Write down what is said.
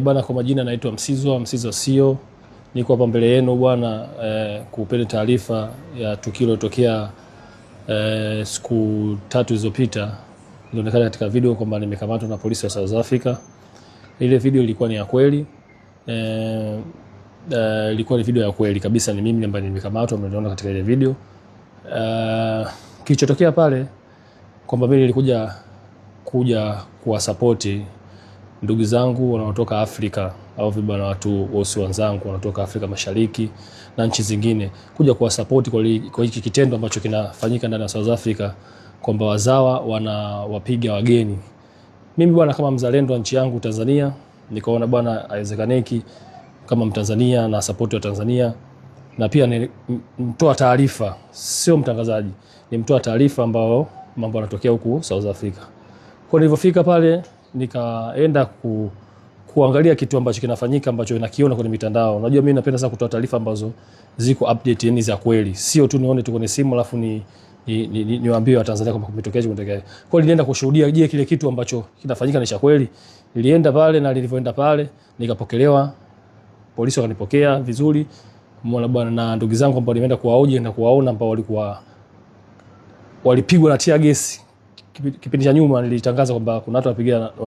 Bwana, kwa majina naitwa Msizwa Sio. Niko hapa mbele yenu bwana kupeni taarifa ya tukio lilotokea siku 3 zilizopita. Ilionekana katika video kwamba nimekamatwa na polisi wa South Africa. Ile video ilikuwa ni ya kweli. Ilikuwa ni video ya kweli kabisa, ni mimi ambaye nimekamatwa, mnaona katika ile video. Kilichotokea pale kwamba mimi nilikuja kuwasupport ndugu zangu wanaotoka Afrika au vibana watu wasi wenzangu wanaotoka Afrika Mashariki na nchi zingine, kuja kuwasupport kwa hiki kitendo ambacho kinafanyika ndani ya South Africa, kwamba wazawa wanawapiga wageni. Mimi bwana, kama mzalendo wa nchi yangu Tanzania, nikaona bwana haiwezekaniki kama Mtanzania na support wa Tanzania, na pia ni mtoa taarifa, sio mtangazaji, ni mtoa taarifa ambao mambo yanatokea huku South Africa. Kwa nilipofika pale nikaenda kuangalia kitu ambacho kinafanyika, ambacho nakiona kwenye mitandao. Unajua mimi napenda sana kutoa taarifa ambazo ziko update, yani za kweli, sio tu nione tu kwenye simu alafu niwaambie Watanzania kwamba kumetokea hicho. Kwa nilienda kushuhudia, je, kile kitu ambacho kinafanyika ni cha kweli. Nilienda pale, na nilivyoenda pale nikapokelewa, polisi wakanipokea vizuri, muone bwana, na ndugu zangu ambao nimeenda kuwaoje na kuwaona ambao walipigwa na tear gas. Kipindi cha nyuma nilitangaza kwamba kuna watu wapiga